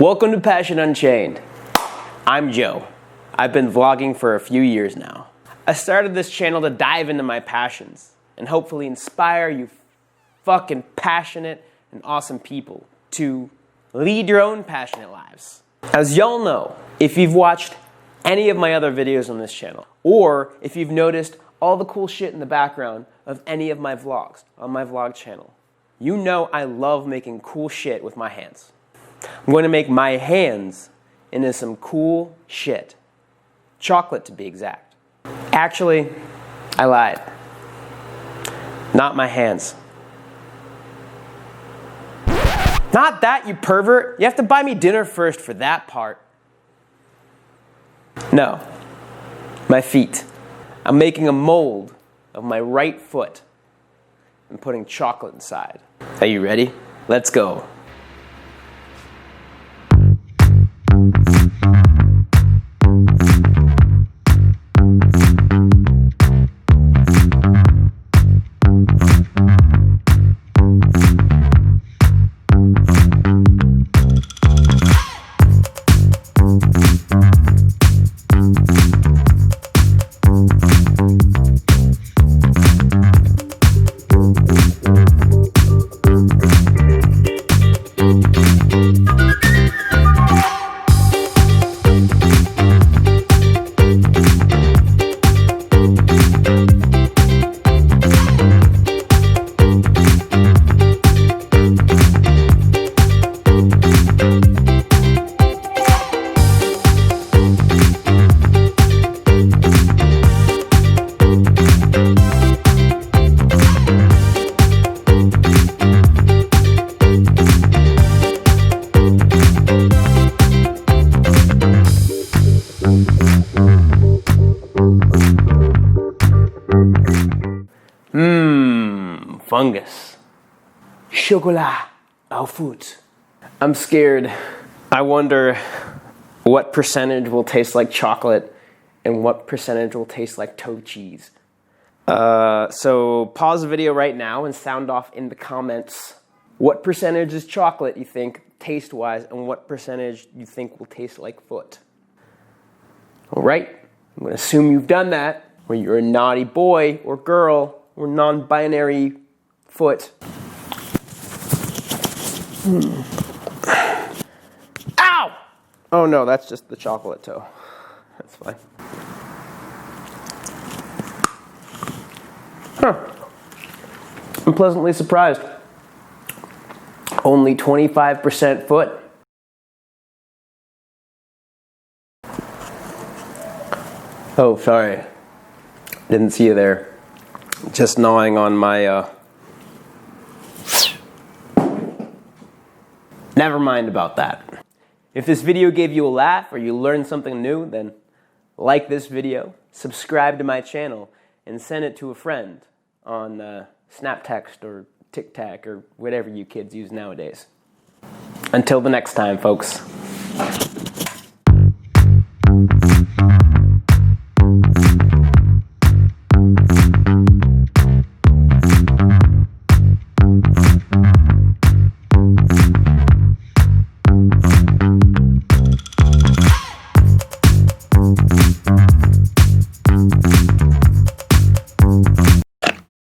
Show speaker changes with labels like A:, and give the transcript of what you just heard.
A: Welcome to Passion Unchained. I'm Joe. I've been vlogging for a few years now. I started this channel to dive into my passions and hopefully inspire you fucking passionate and awesome people to lead your own passionate lives. As y'all know, if you've watched any of my other videos on this channel, or if you've noticed all the cool shit in the background of any of my vlogs on my vlog channel, you know I love making cool shit with my hands. I'm going to make my hands into some cool shit. Chocolate, to be exact. Actually, I lied. Not my hands. Not that, you pervert. You have to buy me dinner first for that part. No. My feet. I'm making a mold of my right foot and putting chocolate inside. Are you ready? Let's go. Fungus. Chocolat au foot. I'm scared. I wonder what percentage will taste like chocolate and what percentage will taste like toe cheese. So pause the video right now and sound off in the comments what percentage is chocolate you think taste-wise and what percentage you think will taste like foot. All right, I'm going to assume you've done that, or you're a naughty boy or girl or non-binary foot. Ow! Oh no, that's just the chocolate toe. That's fine. I'm pleasantly surprised. Only 25% foot. Oh, sorry. Didn't see you there. Just gnawing on my, Never mind about that. If this video gave you a laugh or you learned something new, then like this video, subscribe to my channel, and send it to a friend on Snaptext or TikTok or whatever you kids use nowadays. Until the next time, folks.